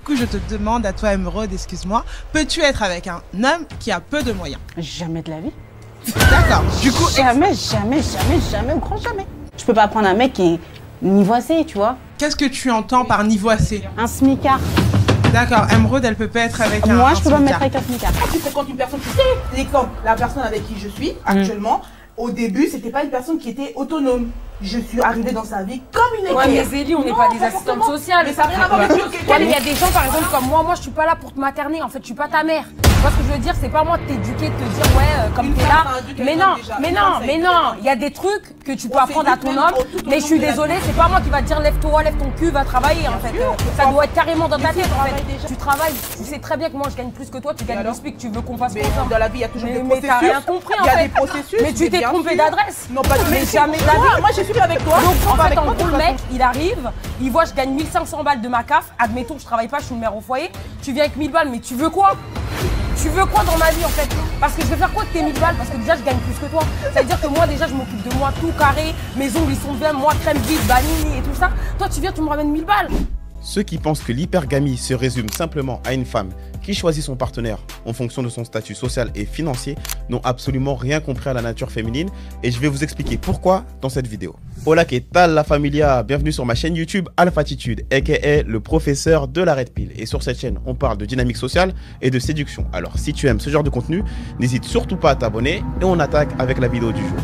coup, je te demande à toi, Émeraude, excuse-moi, peux-tu être avec un homme qui a peu de moyens? Jamais de la vie. D'accord. Du coup, jamais au grand jamais. Je peux pas prendre un mec qui est nivoisé, tu vois. qu'est-ce que tu entends par nivoisé? Un smicard. D'accord, Émeraude, elle peut pas être avec un Moi, je peux pas me mettre smicard. avec un smicard. Tu fréquentes une personne, tu sais, l'exemple, la personne avec qui je suis actuellement, au début, c'était pas une personne qui était autonome. Je suis arrivée dans sa vie comme une éclair. Ouais, mais Zélie, on n'est pas des assistantes sociales. Mais ça n'a rien à voir avec Ouais, mais il y a des gens, par exemple, comme moi, je suis pas là pour te materner. En fait, je suis pas ta mère. Tu vois ce que je veux dire? C'est pas moi de t'éduquer, de te dire, ouais, comme t'es là. Mais non, il y a des trucs que tu peux apprendre à ton homme. Mais je suis désolée, c'est pas moi qui va te dire, lève-toi, lève ton cul, va travailler, en fait. Ça doit être carrément dans ta tête, en fait. Tu travailles, tu sais très bien que moi, je gagne plus que toi, tu gagnes le SMIC, tu veux qu'on fasse Mais quoi? dans la vie, il y a toujours des Mais processus. t'as rien compris, en Il y a fait. des processus. Mais tu t'es bien trompé sûr. d'adresse. Non, pas Mais jamais de la vie. Moi, je suis avec toi. Donc en fait, avec en toi, gros, de le toute mec, il arrive, il voit, je gagne 1500 balles de ma CAF, admettons, je travaille pas, je suis une mère au foyer, tu viens avec 1000 balles, mais tu veux quoi? Tu veux quoi dans ma vie en fait? Parce que je vais faire quoi de tes 1000 balles? Parce que déjà, je gagne plus que toi. Ça veut dire que moi, déjà, je m'occupe de moi tout carré, mes ongles, ils sont bien, moi, crème vide, banini et tout ça. Toi, tu viens, tu me ramènes 1000 balles. Ceux qui pensent que l'hypergamie se résume simplement à une femme qui choisit son partenaire en fonction de son statut social et financier n'ont absolument rien compris à la nature féminine et je vais vous expliquer pourquoi dans cette vidéo. Hola, que tal la familia? Bienvenue sur ma chaîne YouTube Alphatitude, aka le professeur de la Red Pill. Et sur cette chaîne, on parle de dynamique sociale et de séduction. Alors si tu aimes ce genre de contenu, n'hésite surtout pas à t'abonner et on attaque avec la vidéo du jour.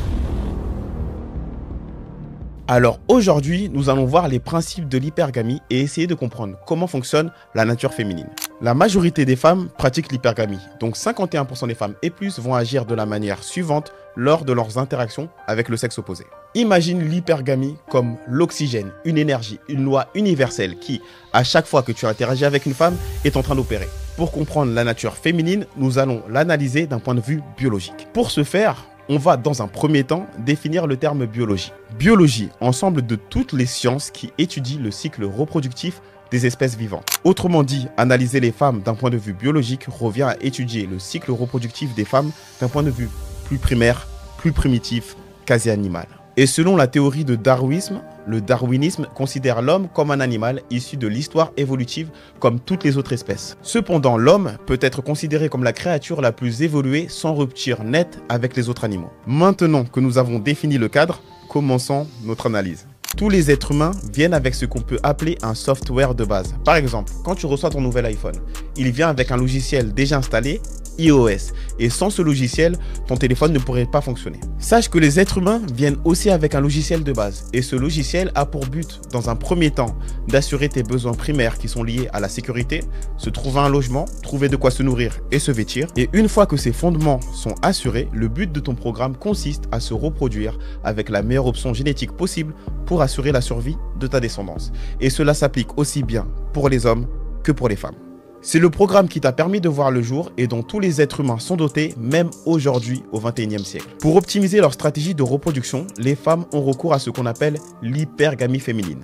Alors aujourd'hui, nous allons voir les principes de l'hypergamie et essayer de comprendre comment fonctionne la nature féminine. La majorité des femmes pratiquent l'hypergamie, donc 51% des femmes et plus vont agir de la manière suivante lors de leurs interactions avec le sexe opposé. Imagine l'hypergamie comme l'oxygène, une énergie, une loi universelle qui, à chaque fois que tu interagis avec une femme, est en train d'opérer. Pour comprendre la nature féminine, nous allons l'analyser d'un point de vue biologique. Pour ce faire, on va dans un premier temps définir le terme biologie. Biologie, ensemble de toutes les sciences qui étudient le cycle reproductif des espèces vivantes. Autrement dit, analyser les femmes d'un point de vue biologique revient à étudier le cycle reproductif des femmes d'un point de vue plus primaire, plus primitif, quasi animal. Et selon la théorie de darwinisme, le darwinisme considère l'homme comme un animal issu de l'histoire évolutive comme toutes les autres espèces. Cependant, l'homme peut être considéré comme la créature la plus évoluée sans rupture nette avec les autres animaux. Maintenant que nous avons défini le cadre, commençons notre analyse. Tous les êtres humains viennent avec ce qu'on peut appeler un software de base. Par exemple, quand tu reçois ton nouvel iPhone, il vient avec un logiciel déjà installé, iOS, et sans ce logiciel, ton téléphone ne pourrait pas fonctionner. Sache que les êtres humains viennent aussi avec un logiciel de base, et ce logiciel a pour but, dans un premier temps, d'assurer tes besoins primaires qui sont liés à la sécurité, se trouver un logement, trouver de quoi se nourrir et se vêtir, et une fois que ces fondements sont assurés, le but de ton programme consiste à se reproduire avec la meilleure option génétique possible pour assurer la survie de ta descendance. Et cela s'applique aussi bien pour les hommes que pour les femmes. C'est le programme qui t'a permis de voir le jour et dont tous les êtres humains sont dotés, même aujourd'hui au XXIe siècle. Pour optimiser leur stratégie de reproduction, les femmes ont recours à ce qu'on appelle l'hypergamie féminine.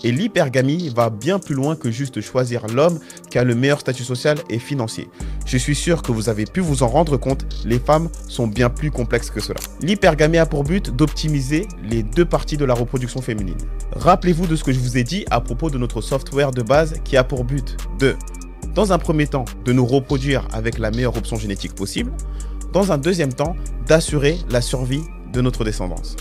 Et l'hypergamie va bien plus loin que juste choisir l'homme qui a le meilleur statut social et financier. Je suis sûr que vous avez pu vous en rendre compte, les femmes sont bien plus complexes que cela. L'hypergamie a pour but d'optimiser les deux parties de la reproduction féminine. Rappelez-vous de ce que je vous ai dit à propos de notre software de base qui a pour but de, dans un premier temps, de nous reproduire avec la meilleure option génétique possible. Dans un deuxième temps, d'assurer la survie de notre descendance.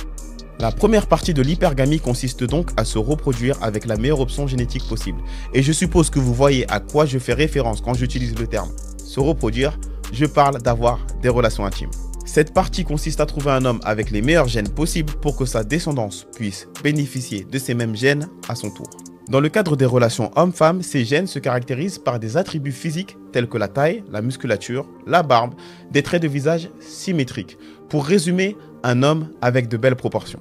La première partie de l'hypergamie consiste donc à se reproduire avec la meilleure option génétique possible. Et je suppose que vous voyez à quoi je fais référence quand j'utilise le terme se reproduire. Je parle d'avoir des relations intimes. Cette partie consiste à trouver un homme avec les meilleurs gènes possibles pour que sa descendance puisse bénéficier de ces mêmes gènes à son tour. Dans le cadre des relations homme-femme, ces gènes se caractérisent par des attributs physiques tels que la taille, la musculature, la barbe, des traits de visage symétriques. Pour résumer, un homme avec de belles proportions.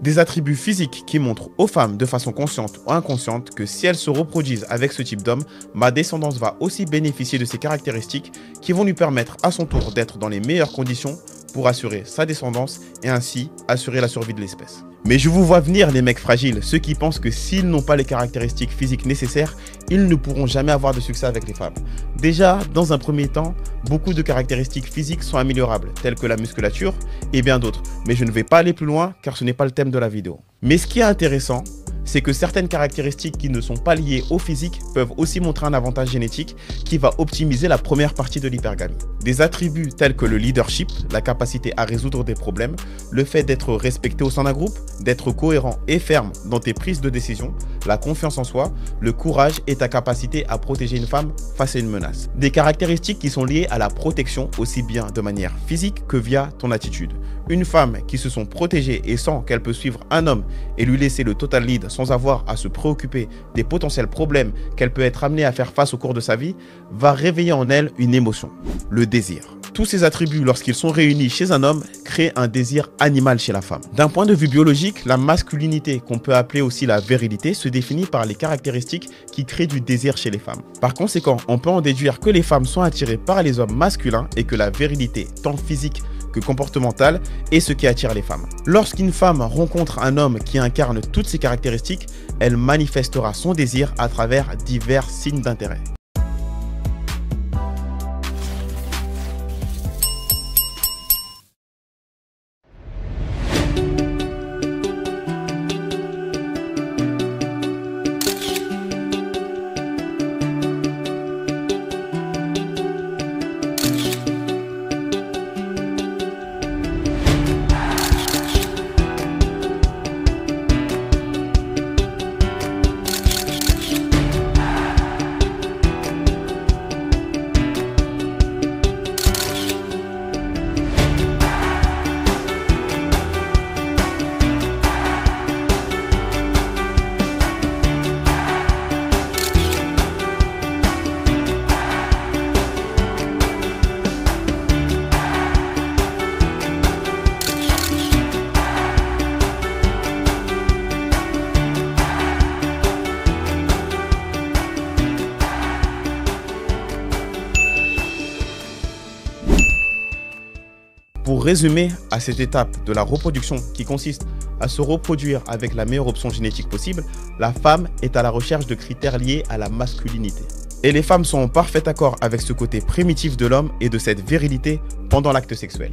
Des attributs physiques qui montrent aux femmes de façon consciente ou inconsciente que si elles se reproduisent avec ce type d'homme, ma descendance va aussi bénéficier de ces caractéristiques qui vont lui permettre à son tour d'être dans les meilleures conditions pour assurer sa descendance et ainsi assurer la survie de l'espèce. Mais je vous vois venir les mecs fragiles, ceux qui pensent que s'ils n'ont pas les caractéristiques physiques nécessaires, ils ne pourront jamais avoir de succès avec les femmes. Déjà, dans un premier temps, beaucoup de caractéristiques physiques sont améliorables, telles que la musculature et bien d'autres. Mais je ne vais pas aller plus loin car ce n'est pas le thème de la vidéo. Mais ce qui est intéressant, c'est que certaines caractéristiques qui ne sont pas liées au physique peuvent aussi montrer un avantage génétique qui va optimiser la première partie de l'hypergamie. Des attributs tels que le leadership, la capacité à résoudre des problèmes, le fait d'être respecté au sein d'un groupe, d'être cohérent et ferme dans tes prises de décision, la confiance en soi, le courage et ta capacité à protéger une femme face à une menace. Des caractéristiques qui sont liées à la protection aussi bien de manière physique que via ton attitude. Une femme qui se sent protégée et sent qu'elle peut suivre un homme et lui laisser le total lead sans avoir à se préoccuper des potentiels problèmes qu'elle peut être amenée à faire face au cours de sa vie, va réveiller en elle une émotion, le désir. Tous ces attributs, lorsqu'ils sont réunis chez un homme, créent un désir animal chez la femme. D'un point de vue biologique, la masculinité, qu'on peut appeler aussi la virilité, se définit par les caractéristiques qui créent du désir chez les femmes. Par conséquent, on peut en déduire que les femmes sont attirées par les hommes masculins et que la virilité, tant physique que comportementale, est ce qui attire les femmes. Lorsqu'une femme rencontre un homme qui incarne toutes ces caractéristiques, elle manifestera son désir à travers divers signes d'intérêt. Pour résumer à cette étape de la reproduction qui consiste à se reproduire avec la meilleure option génétique possible, la femme est à la recherche de critères liés à la masculinité. Et les femmes sont en parfait accord avec ce côté primitif de l'homme et de cette virilité pendant l'acte sexuel.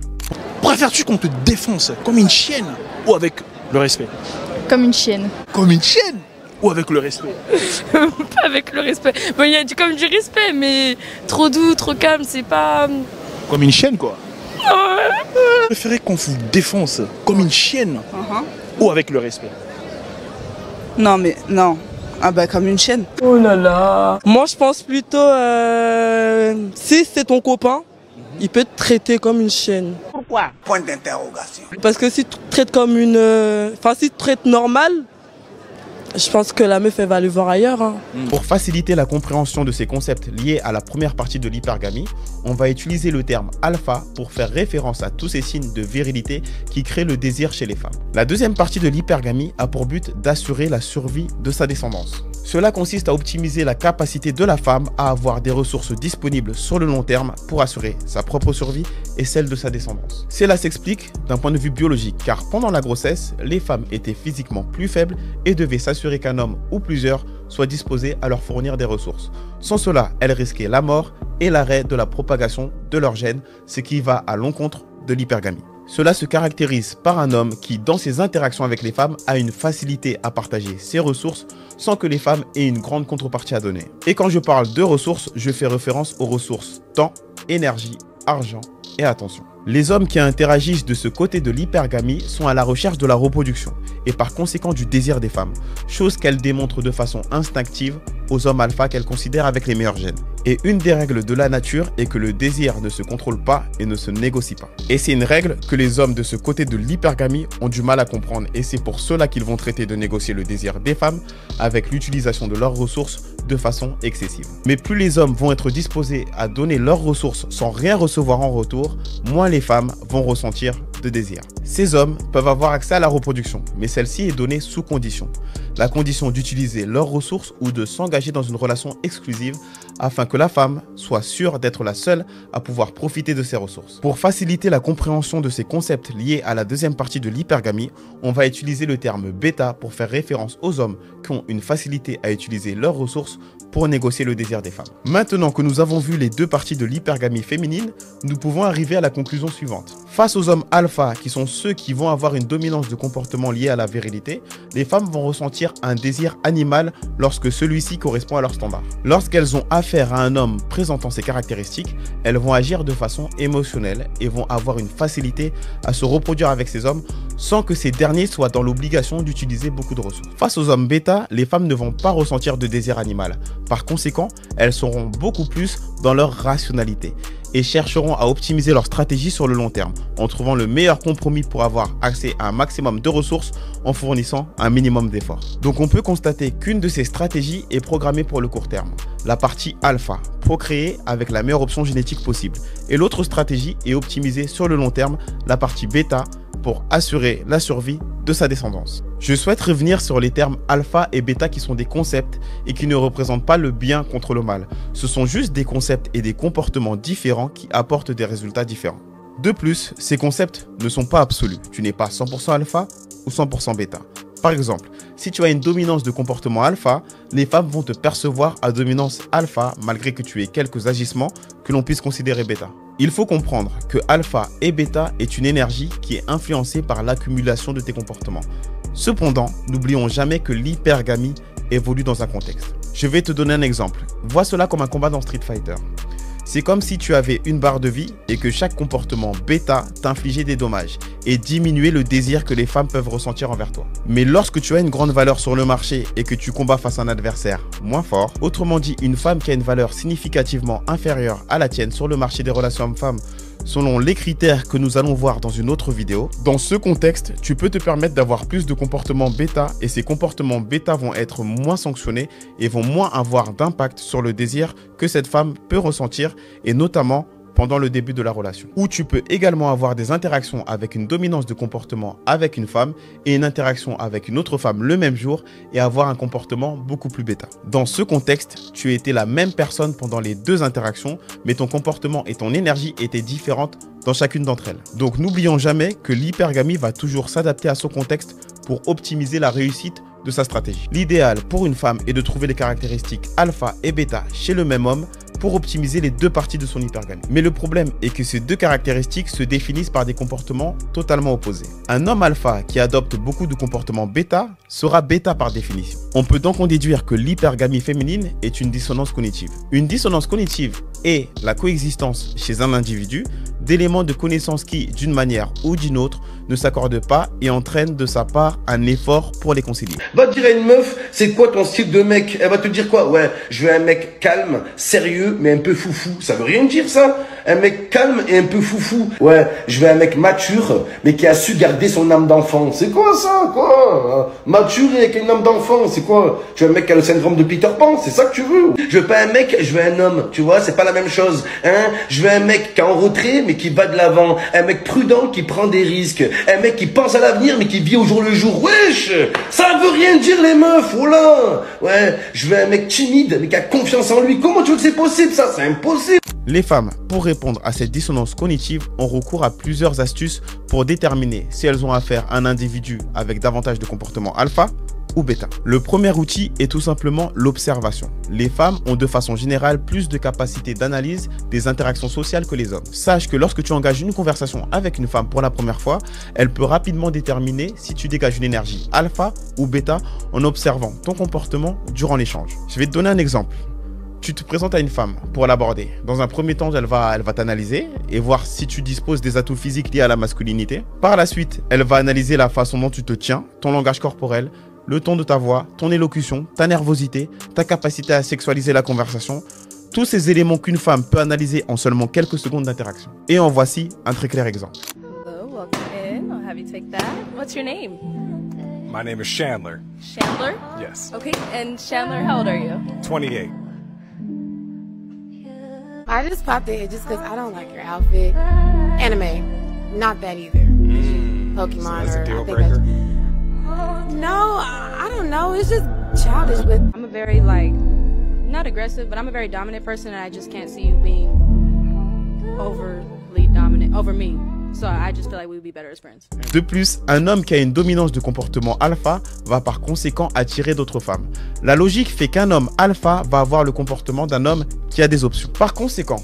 Préfères-tu qu'on te défonce comme une chienne ou avec le respect? Comme une chienne. Comme une chienne ou avec le respect? Pas avec le respect. Bon, il y a comme du respect, mais trop doux, trop calme, c'est pas... Comme une chienne quoi. Préférez qu'on vous défonce comme une chienne ou avec le respect? Non mais non. Ah bah comme une chienne. Oh là là. Moi je pense plutôt si c'est ton copain, il peut te traiter comme une chienne. Pourquoi? Point d'interrogation. Parce que si tu te traites comme une... Enfin si tu te traites normal, je pense que la meuf elle va aller voir ailleurs. Hein. Pour faciliter la compréhension de ces concepts liés à la première partie de l'hypergamie, on va utiliser le terme alpha pour faire référence à tous ces signes de virilité qui créent le désir chez les femmes. La deuxième partie de l'hypergamie a pour but d'assurer la survie de sa descendance. Cela consiste à optimiser la capacité de la femme à avoir des ressources disponibles sur le long terme pour assurer sa propre survie et celle de sa descendance. Cela s'explique d'un point de vue biologique car pendant la grossesse, les femmes étaient physiquement plus faibles et devaient s'assurer qu'un homme ou plusieurs soient disposés à leur fournir des ressources. Sans cela, elles risquaient la mort et l'arrêt de la propagation de leurs gènes, ce qui va à l'encontre de l'hypergamie. Cela se caractérise par un homme qui, dans ses interactions avec les femmes, a une facilité à partager ses ressources sans que les femmes aient une grande contrepartie à donner. Et quand je parle de ressources, je fais référence aux ressources temps, énergie, argent et attention. Les hommes qui interagissent de ce côté de l'hypergamie sont à la recherche de la reproduction et par conséquent du désir des femmes, chose qu'elles démontrent de façon instinctive aux hommes alpha qu'elles considèrent avec les meilleurs gènes. Et une des règles de la nature est que le désir ne se contrôle pas et ne se négocie pas. Et c'est une règle que les hommes de ce côté de l'hypergamie ont du mal à comprendre et c'est pour cela qu'ils vont traiter de négocier le désir des femmes avec l'utilisation de leurs ressources de façon excessive. Mais plus les hommes vont être disposés à donner leurs ressources sans rien recevoir en retour, moins les femmes vont ressentir de désir. Ces hommes peuvent avoir accès à la reproduction, mais celle-ci est donnée sous condition. La condition d'utiliser leurs ressources ou de s'engager dans une relation exclusive afin que la femme soit sûre d'être la seule à pouvoir profiter de ses ressources. Pour faciliter la compréhension de ces concepts liés à la deuxième partie de l'hypergamie, on va utiliser le terme bêta pour faire référence aux hommes qui ont une facilité à utiliser leurs ressources pour négocier le désir des femmes. Maintenant que nous avons vu les deux parties de l'hypergamie féminine, nous pouvons arriver à la conclusion suivante. Face aux hommes alpha alpha, qui sont ceux qui vont avoir une dominance de comportement liée à la virilité, les femmes vont ressentir un désir animal lorsque celui-ci correspond à leur standard. Lorsqu'elles ont affaire à un homme présentant ces caractéristiques, elles vont agir de façon émotionnelle et vont avoir une facilité à se reproduire avec ces hommes sans que ces derniers soient dans l'obligation d'utiliser beaucoup de ressources. Face aux hommes bêta, les femmes ne vont pas ressentir de désir animal. Par conséquent, elles seront beaucoup plus dans leur rationalité et chercheront à optimiser leur stratégie sur le long terme en trouvant le meilleur compromis pour avoir accès à un maximum de ressources en fournissant un minimum d'efforts. Donc on peut constater qu'une de ces stratégies est programmée pour le court terme, la partie alpha, procréer avec la meilleure option génétique possible, et l'autre stratégie est optimisée sur le long terme, la partie bêta, pour assurer la survie de sa descendance. Je souhaite revenir sur les termes alpha et bêta qui sont des concepts et qui ne représentent pas le bien contre le mal. Ce sont juste des concepts et des comportements différents qui apportent des résultats différents. De plus, ces concepts ne sont pas absolus. Tu n'es pas 100% alpha ou 100% bêta. Par exemple, si tu as une dominance de comportement alpha, les femmes vont te percevoir à dominance alpha malgré que tu aies quelques agissements que l'on puisse considérer bêta. Il faut comprendre que alpha et bêta est une énergie qui est influencée par l'accumulation de tes comportements. Cependant, n'oublions jamais que l'hypergamie évolue dans un contexte. Je vais te donner un exemple. Vois cela comme un combat dans Street Fighter. C'est comme si tu avais une barre de vie et que chaque comportement bêta t'infligeait des dommages et diminuait le désir que les femmes peuvent ressentir envers toi. Mais lorsque tu as une grande valeur sur le marché et que tu combats face à un adversaire moins fort, autrement dit une femme qui a une valeur significativement inférieure à la tienne sur le marché des relations hommes-femmes, selon les critères que nous allons voir dans une autre vidéo. Dans ce contexte, tu peux te permettre d'avoir plus de comportements bêta et ces comportements bêta vont être moins sanctionnés et vont moins avoir d'impact sur le désir que cette femme peut ressentir et notamment pendant le début de la relation. Ou tu peux également avoir des interactions avec une dominance de comportement avec une femme et une interaction avec une autre femme le même jour et avoir un comportement beaucoup plus bêta. Dans ce contexte, tu étais la même personne pendant les deux interactions, mais ton comportement et ton énergie étaient différentes dans chacune d'entre elles. Donc n'oublions jamais que l'hypergamie va toujours s'adapter à son contexte pour optimiser la réussite de sa stratégie. L'idéal pour une femme est de trouver les caractéristiques alpha et bêta chez le même homme pour optimiser les deux parties de son hypergamie. Mais le problème est que ces deux caractéristiques se définissent par des comportements totalement opposés. Un homme alpha qui adopte beaucoup de comportements bêta sera bêta par définition. On peut donc en déduire que l'hypergamie féminine est une dissonance cognitive. Une dissonance cognitive est la coexistence chez un individu d'éléments de connaissance qui, d'une manière ou d'une autre, ne s'accordent pas et entraînent de sa part un effort pour les concilier. Va te dire à une meuf, c'est quoi ton style de mec? Elle va te dire quoi? Ouais, je veux un mec calme, sérieux, mais un peu foufou. Ça veut rien dire ça? Un mec calme et un peu foufou. Ouais, je veux un mec mature, mais qui a su garder son âme d'enfant. C'est quoi ça, quoi? Mature et avec une âme d'enfant, c'est quoi? Tu veux un mec qui a le syndrome de Peter Pan? C'est ça que tu veux? Je veux pas un mec, je veux un homme. Tu vois, c'est pas la même chose. Hein? Je veux un mec qui est en retrait, mais qui va de l'avant. Un mec prudent qui prend des risques. Un mec qui pense à l'avenir, mais qui vit au jour le jour. Wesh! Ça veut rien dire, les meufs, oh là! Ouais, je veux un mec timide, mais qui a confiance en lui. Comment tu veux que c'est possible, ça? C'est impossible! Les femmes, pour répondre à cette dissonance cognitive, ont recours à plusieurs astuces pour déterminer si elles ont affaire à un individu avec davantage de comportements alpha ou bêta. Le premier outil est tout simplement l'observation. Les femmes ont de façon générale plus de capacité d'analyse des interactions sociales que les hommes. Sache que lorsque tu engages une conversation avec une femme pour la première fois, elle peut rapidement déterminer si tu dégages une énergie alpha ou bêta en observant ton comportement durant l'échange. Je vais te donner un exemple. Tu te présentes à une femme pour l'aborder. Dans un premier temps, elle va t'analyser et voir si tu disposes des atouts physiques liés à la masculinité. Par la suite, elle va analyser la façon dont tu te tiens, ton langage corporel, le ton de ta voix, ton élocution, ta nervosité, ta capacité à sexualiser la conversation. Tous ces éléments qu'une femme peut analyser en seulement quelques secondes d'interaction. Et en voici un très clair exemple. Hello, welcome in. I'll have you take that. What's your name? My name is Chandler. Chandler? Yes. Okay, and Chandler, how old are you? 28. I just popped in just because I don't like your outfit. Anime, not that either. Pokemon, so that's a deal or I think breaker? no, I don't know. It's just childish. But I'm a very, like, not aggressive, but I'm a very dominant person, and I just can't see you being overly dominant over me. So I just feel like we would be better as friends. De plus, un homme qui a une dominance de comportement alpha va par conséquent attirer d'autres femmes. La logique fait qu'un homme alpha va avoir le comportement d'un homme qui a des options. Par conséquent,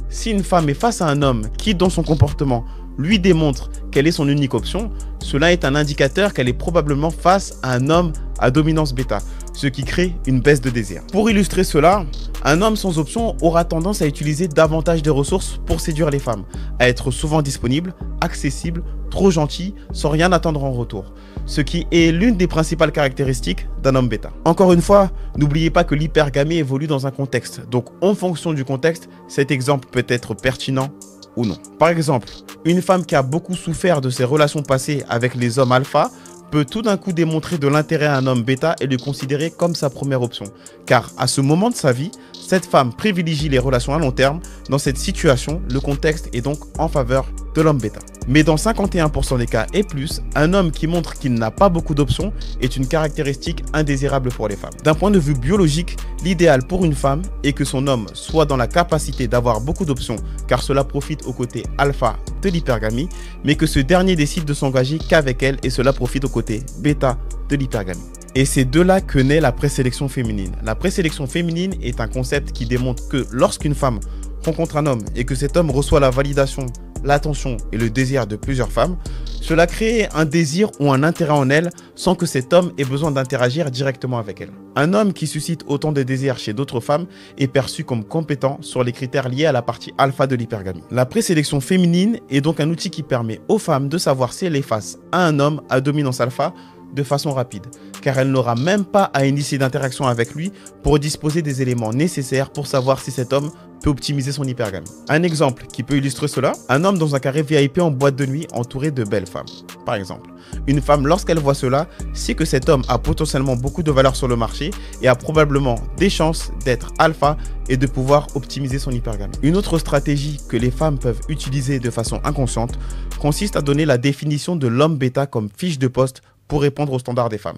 si une femme est face à un homme qui, dans son comportement, lui démontre qu'elle est son unique option, cela est un indicateur qu'elle est probablement face à un homme à dominance bêta, ce qui crée une baisse de désir. Pour illustrer cela, un homme sans option aura tendance à utiliser davantage de ressources pour séduire les femmes, à être souvent disponible, accessible, trop gentil, sans rien attendre en retour, ce qui est l'une des principales caractéristiques d'un homme bêta. Encore une fois, n'oubliez pas que l'hypergamie évolue dans un contexte, donc en fonction du contexte, cet exemple peut être pertinent ou non. Par exemple, une femme qui a beaucoup souffert de ses relations passées avec les hommes alpha peut tout d'un coup démontrer de l'intérêt à un homme bêta et le considérer comme sa première option. Car à ce moment de sa vie, cette femme privilégie les relations à long terme. Dans cette situation, le contexte est donc en faveur de l'homme bêta. Mais dans 51% des cas et plus, un homme qui montre qu'il n'a pas beaucoup d'options est une caractéristique indésirable pour les femmes. D'un point de vue biologique, l'idéal pour une femme est que son homme soit dans la capacité d'avoir beaucoup d'options car cela profite au côté alpha de l'hypergamie, mais que ce dernier décide de s'engager qu'avec elle et cela profite au côté bêta de l'hypergamie. Et c'est de là que naît la présélection féminine. La présélection féminine est un concept qui démontre que lorsqu'une femme rencontre un homme et que cet homme reçoit la validation, l'attention et le désir de plusieurs femmes, cela crée un désir ou un intérêt en elle sans que cet homme ait besoin d'interagir directement avec elle. Un homme qui suscite autant de désirs chez d'autres femmes est perçu comme compétent sur les critères liés à la partie alpha de l'hypergamie. La présélection féminine est donc un outil qui permet aux femmes de savoir si elle est face à un homme à dominance alpha de façon rapide, car elle n'aura même pas à initier d'interaction avec lui pour disposer des éléments nécessaires pour savoir si cet homme peut optimiser son hypergamie. Un exemple qui peut illustrer cela, un homme dans un carré VIP en boîte de nuit entouré de belles femmes, par exemple. Une femme, lorsqu'elle voit cela, sait que cet homme a potentiellement beaucoup de valeur sur le marché et a probablement des chances d'être alpha et de pouvoir optimiser son hypergamie. Une autre stratégie que les femmes peuvent utiliser de façon inconsciente consiste à donner la définition de l'homme bêta comme fiche de poste pour répondre aux standards des femmes.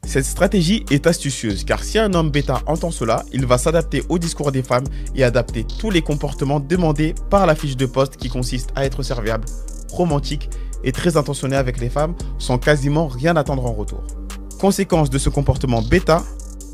Cette stratégie est astucieuse car si un homme bêta entend cela, il va s'adapter au discours des femmes et adapter tous les comportements demandés par la fiche de poste qui consiste à être serviable, romantique et très intentionné avec les femmes sans quasiment rien attendre en retour. Conséquence de ce comportement bêta,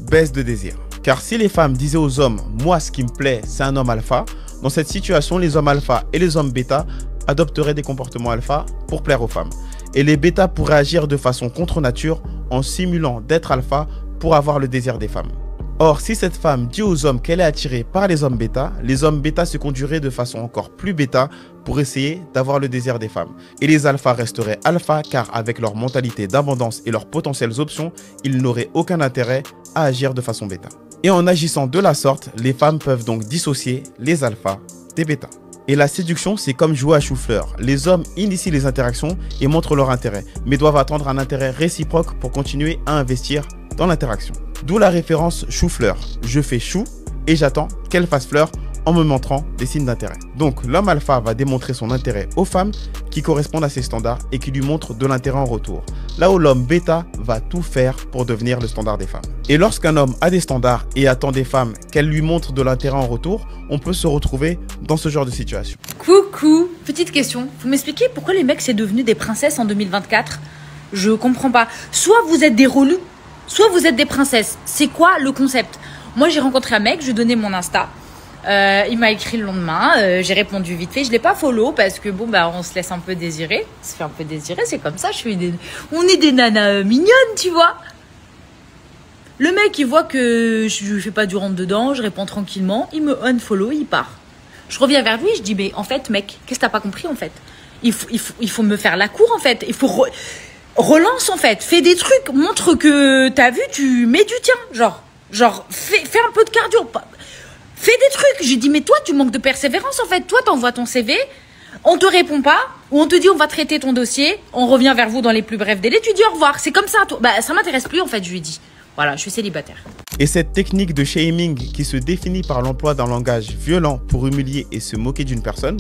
baisse de désir. Car si les femmes disaient aux hommes « moi ce qui me plaît c'est un homme alpha », dans cette situation les hommes alpha et les hommes bêta adopteraient des comportements alpha pour plaire aux femmes. Et les bêtas pourraient agir de façon contre nature en simulant d'être alpha pour avoir le désir des femmes. Or, si cette femme dit aux hommes qu'elle est attirée par les hommes bêta se conduiraient de façon encore plus bêta pour essayer d'avoir le désir des femmes. Et les alphas resteraient alpha car avec leur mentalité d'abondance et leurs potentielles options, ils n'auraient aucun intérêt à agir de façon bêta. Et en agissant de la sorte, les femmes peuvent donc dissocier les alphas des bêtas. Et la séduction, c'est comme jouer à chou-fleur. Les hommes initient les interactions et montrent leur intérêt, mais doivent attendre un intérêt réciproque pour continuer à investir dans l'interaction. D'où la référence chou-fleur. Je fais chou et j'attends qu'elle fasse fleur en me montrant des signes d'intérêt. Donc l'homme alpha va démontrer son intérêt aux femmes qui correspondent à ses standards et qui lui montrent de l'intérêt en retour. Là où l'homme bêta va tout faire pour devenir le standard des femmes. Et lorsqu'un homme a des standards et attend des femmes qu'elles lui montrent de l'intérêt en retour, on peut se retrouver dans ce genre de situation. Coucou, petite question. Vous m'expliquez pourquoi les mecs c'est devenu des princesses en 2024? Je comprends pas. Soit vous êtes des relous, soit vous êtes des princesses. C'est quoi le concept? Moi j'ai rencontré un mec, je lui ai donné mon Insta. Il m'a écrit le lendemain, j'ai répondu vite fait, je l'ai pas follow parce que bon bah on se laisse un peu désirer, on se fait un peu désirer, c'est comme ça, on est des nanas mignonnes, tu vois. Le mec il voit que je fais pas du rentre dedans, je réponds tranquillement, il me unfollow, il part. Je reviens vers lui, je dis mais en fait mec, qu'est-ce que t'as pas compris en fait? Il faut me faire la cour en fait, il faut relance en fait, fais des trucs, montre que t'as vu, tu mets du tien, genre fais un peu de cardio. Fais des trucs. J'ai dit, mais toi, tu manques de persévérance, en fait. Toi, t'envoies ton CV, on te répond pas, ou on te dit, on va traiter ton dossier, on revient vers vous dans les plus brefs délais, tu dis au revoir. C'est comme ça, toi. Bah, ça m'intéresse plus, en fait, je lui ai dit. Voilà, je suis célibataire. Et cette technique de shaming qui se définit par l'emploi d'un langage violent pour humilier et se moquer d'une personne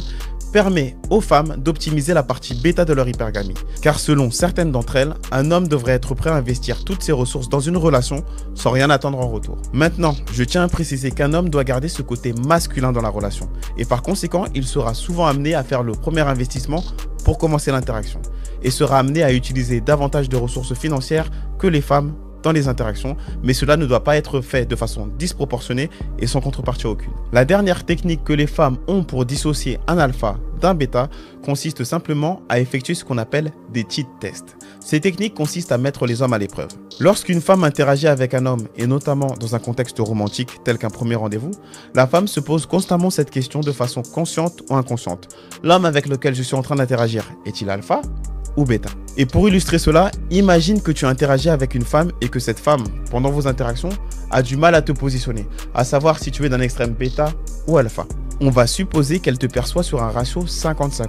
permet aux femmes d'optimiser la partie bêta de leur hypergamie. Car selon certaines d'entre elles, un homme devrait être prêt à investir toutes ses ressources dans une relation sans rien attendre en retour. Maintenant, je tiens à préciser qu'un homme doit garder ce côté masculin dans la relation. Et par conséquent, il sera souvent amené à faire le premier investissement pour commencer l'interaction. Et sera amené à utiliser davantage de ressources financières que les femmes dans les interactions, mais cela ne doit pas être fait de façon disproportionnée et sans contrepartie aucune. La dernière technique que les femmes ont pour dissocier un alpha d'un bêta consiste simplement à effectuer ce qu'on appelle des cheat tests. Ces techniques consistent à mettre les hommes à l'épreuve. Lorsqu'une femme interagit avec un homme, et notamment dans un contexte romantique tel qu'un premier rendez-vous, la femme se pose constamment cette question de façon consciente ou inconsciente. L'homme avec lequel je suis en train d'interagir est-il alpha ou bêta? Et pour illustrer cela, imagine que tu interagis avec une femme et que cette femme, pendant vos interactions, a du mal à te positionner, à savoir si tu es d'un extrême bêta ou alpha. On va supposer qu'elle te perçoit sur un ratio 50-50.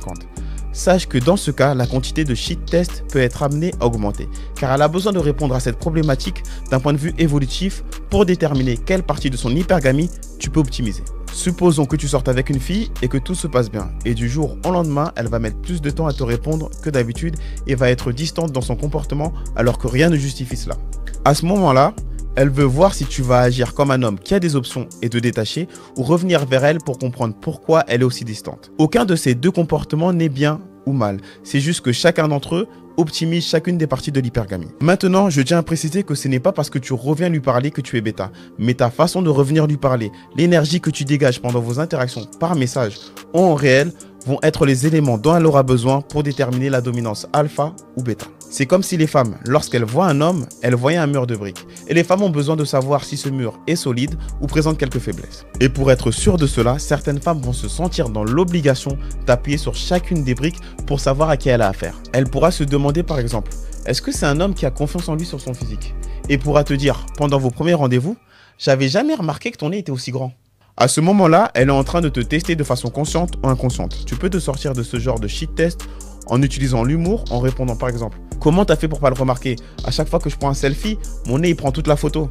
Sache que dans ce cas, la quantité de cheat test peut être amenée à augmenter, car elle a besoin de répondre à cette problématique d'un point de vue évolutif pour déterminer quelle partie de son hypergamie tu peux optimiser. Supposons que tu sortes avec une fille et que tout se passe bien, et du jour au lendemain, elle va mettre plus de temps à te répondre que d'habitude et va être distante dans son comportement alors que rien ne justifie cela. À ce moment-là, elle veut voir si tu vas agir comme un homme qui a des options et te détacher ou revenir vers elle pour comprendre pourquoi elle est aussi distante. Aucun de ces deux comportements n'est bien ou mal, c'est juste que chacun d'entre eux optimise chacune des parties de l'hypergamie. Maintenant, je tiens à préciser que ce n'est pas parce que tu reviens lui parler que tu es bêta, mais ta façon de revenir lui parler, l'énergie que tu dégages pendant vos interactions par message ou en réel vont être les éléments dont elle aura besoin pour déterminer la dominance alpha ou bêta. C'est comme si les femmes, lorsqu'elles voient un homme, elles voyaient un mur de briques. Et les femmes ont besoin de savoir si ce mur est solide ou présente quelques faiblesses. Et pour être sûr de cela, certaines femmes vont se sentir dans l'obligation d'appuyer sur chacune des briques pour savoir à qui elle a affaire. Elle pourra se demander par exemple, est-ce que c'est un homme qui a confiance en lui sur son physique? Et pourra te dire, pendant vos premiers rendez-vous, j'avais jamais remarqué que ton nez était aussi grand. À ce moment-là, elle est en train de te tester de façon consciente ou inconsciente. Tu peux te sortir de ce genre de cheat test en utilisant l'humour, en répondant par exemple « Comment t'as fait pour pas le remarquer? À chaque fois que je prends un selfie, mon nez il prend toute la photo. »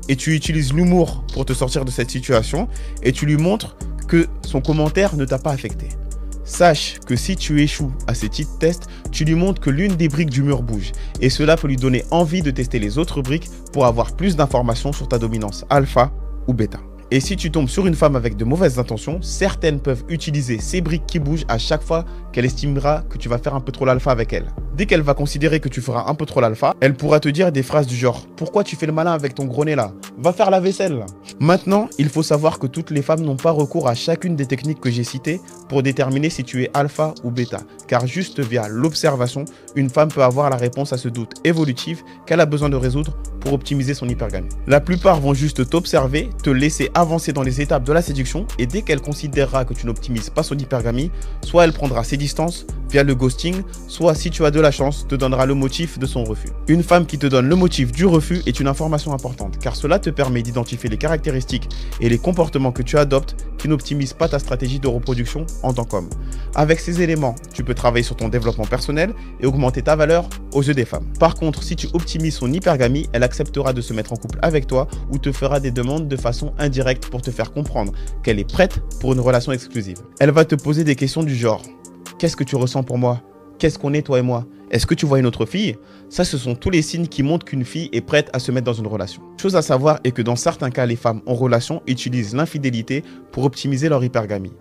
Et tu utilises l'humour pour te sortir de cette situation et tu lui montres que son commentaire ne t'a pas affecté. Sache que si tu échoues à ces cheat tests, tu lui montres que l'une des briques du mur bouge et cela peut lui donner envie de tester les autres briques pour avoir plus d'informations sur ta dominance alpha ou bêta. Et si tu tombes sur une femme avec de mauvaises intentions, certaines peuvent utiliser ces briques qui bougent à chaque fois qu'elle estimera que tu vas faire un peu trop l'alpha avec elle. Dès qu'elle va considérer que tu feras un peu trop l'alpha, elle pourra te dire des phrases du genre « Pourquoi tu fais le malin avec ton gros nez là? Va faire la vaisselle là !» Maintenant, il faut savoir que toutes les femmes n'ont pas recours à chacune des techniques que j'ai citées pour déterminer si tu es alpha ou bêta, car juste via l'observation, une femme peut avoir la réponse à ce doute évolutif qu'elle a besoin de résoudre pour optimiser son hypergamie. La plupart vont juste t'observer, te laisser avancer dans les étapes de la séduction et dès qu'elle considérera que tu n'optimises pas son hypergamie, soit elle prendra ses distances via le ghosting, soit si tu as de la chance, te donnera le motif de son refus. Une femme qui te donne le motif du refus est une information importante car cela te permet d'identifier les caractéristiques et les comportements que tu adoptes qui n'optimisent pas ta stratégie de reproduction en tant qu'homme. Avec ces éléments, tu peux travailler sur ton développement personnel et augmenter ta valeur aux yeux des femmes. Par contre, si tu optimises son hypergamie, elle acceptera de se mettre en couple avec toi ou te fera des demandes de façon indirecte pour te faire comprendre qu'elle est prête pour une relation exclusive. Elle va te poser des questions du genre « Qu'est-ce que tu ressens pour moi? Qu'est-ce qu'on est toi et moi? Est-ce que tu vois une autre fille ?» Ça, ce sont tous les signes qui montrent qu'une fille est prête à se mettre dans une relation. Chose à savoir est que dans certains cas, les femmes en relation utilisent l'infidélité pour optimiser leur hypergamie.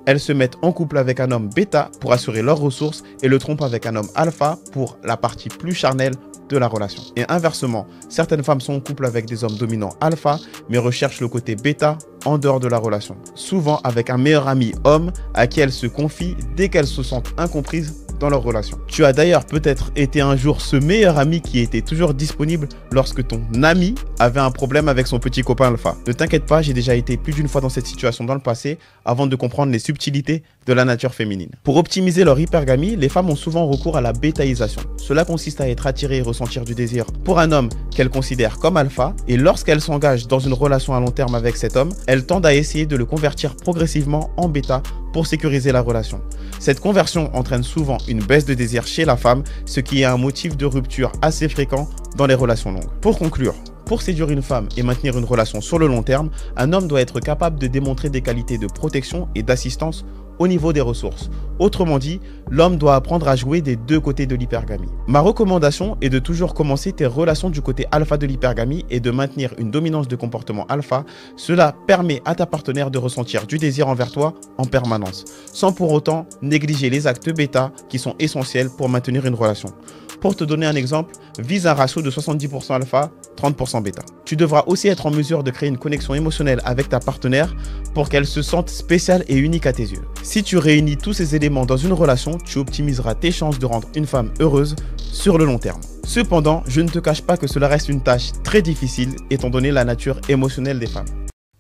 Elles se mettent en couple avec un homme bêta pour assurer leurs ressources et le trompent avec un homme alpha pour la partie plus charnelle de la relation. Et inversement, certaines femmes sont en couple avec des hommes dominants alpha mais recherchent le côté bêta en dehors de la relation. Souvent avec un meilleur ami homme à qui elles se confient dès qu'elles se sentent incomprises dans leur relation. Tu as d'ailleurs peut-être été un jour ce meilleur ami qui était toujours disponible lorsque ton ami avait un problème avec son petit copain alpha. Ne t'inquiète pas, j'ai déjà été plus d'une fois dans cette situation dans le passé avant de comprendre les subtilités de la nature féminine. Pour optimiser leur hypergamie, les femmes ont souvent recours à la bétaïsation. Cela consiste à être attirée et ressentir du désir pour un homme qu'elles considèrent comme alpha et lorsqu'elles s'engagent dans une relation à long terme avec cet homme, elles tendent à essayer de le convertir progressivement en bêta pour sécuriser la relation. Cette conversion entraîne souvent une baisse de désir chez la femme, ce qui est un motif de rupture assez fréquent dans les relations longues. Pour conclure, pour séduire une femme et maintenir une relation sur le long terme, un homme doit être capable de démontrer des qualités de protection et d'assistance au niveau des ressources. Autrement dit, l'homme doit apprendre à jouer des deux côtés de l'hypergamie. Ma recommandation est de toujours commencer tes relations du côté alpha de l'hypergamie et de maintenir une dominance de comportement alpha. Cela permet à ta partenaire de ressentir du désir envers toi en permanence, sans pour autant négliger les actes bêta qui sont essentiels pour maintenir une relation. Pour te donner un exemple, vise un ratio de 70% alpha, 30% bêta. Tu devras aussi être en mesure de créer une connexion émotionnelle avec ta partenaire pour qu'elle se sente spéciale et unique à tes yeux. Si tu réunis tous ces éléments dans une relation, tu optimiseras tes chances de rendre une femme heureuse sur le long terme. Cependant, je ne te cache pas que cela reste une tâche très difficile étant donné la nature émotionnelle des femmes.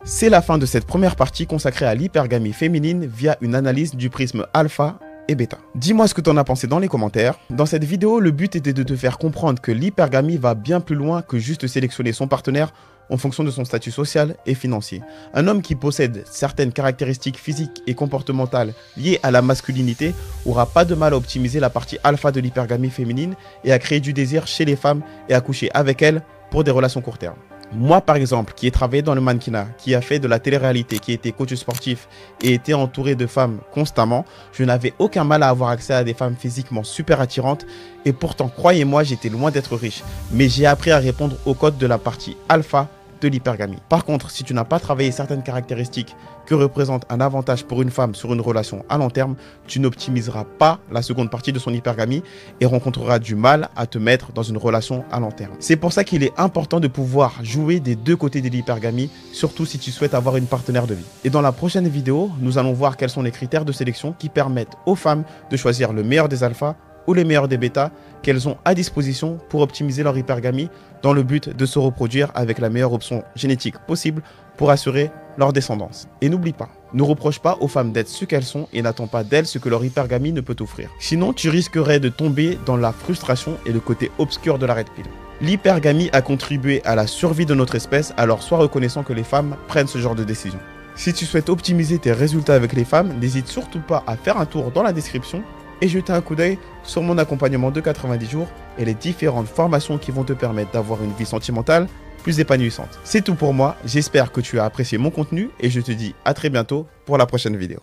C'est la fin de cette première partie consacrée à l'hypergamie féminine via une analyse du prisme alpha et bêta. Dis-moi ce que tu en as pensé dans les commentaires. Dans cette vidéo, le but était de te faire comprendre que l'hypergamie va bien plus loin que juste sélectionner son partenaire en fonction de son statut social et financier. Un homme qui possède certaines caractéristiques physiques et comportementales liées à la masculinité aura pas de mal à optimiser la partie alpha de l'hypergamie féminine et à créer du désir chez les femmes et à coucher avec elles pour des relations court terme. Moi, par exemple, qui ai travaillé dans le mannequinat, qui a fait de la télé-réalité, qui était coach sportif et était entouré de femmes constamment, je n'avais aucun mal à avoir accès à des femmes physiquement super attirantes et pourtant, croyez-moi, j'étais loin d'être riche. Mais j'ai appris à répondre aux codes de la partie alpha de l'hypergamie. Par contre, si tu n'as pas travaillé certaines caractéristiques que représente un avantage pour une femme sur une relation à long terme, tu n'optimiseras pas la seconde partie de son hypergamie et rencontreras du mal à te mettre dans une relation à long terme. C'est pour ça qu'il est important de pouvoir jouer des deux côtés de l'hypergamie, surtout si tu souhaites avoir une partenaire de vie. Et dans la prochaine vidéo, nous allons voir quels sont les critères de sélection qui permettent aux femmes de choisir le meilleur des alphas ou les meilleurs des bêtas qu'elles ont à disposition pour optimiser leur hypergamie dans le but de se reproduire avec la meilleure option génétique possible pour assurer leur descendance. Et n'oublie pas, ne reproche pas aux femmes d'être ce qu'elles sont et n'attends pas d'elles ce que leur hypergamie ne peut t'offrir. Sinon, tu risquerais de tomber dans la frustration et le côté obscur de la red pill. L'hypergamie a contribué à la survie de notre espèce, alors sois reconnaissant que les femmes prennent ce genre de décision. Si tu souhaites optimiser tes résultats avec les femmes, n'hésite surtout pas à faire un tour dans la description et jeter un coup d'œil sur mon accompagnement de 90 jours et les différentes formations qui vont te permettre d'avoir une vie sentimentale plus épanouissante. C'est tout pour moi, j'espère que tu as apprécié mon contenu et je te dis à très bientôt pour la prochaine vidéo.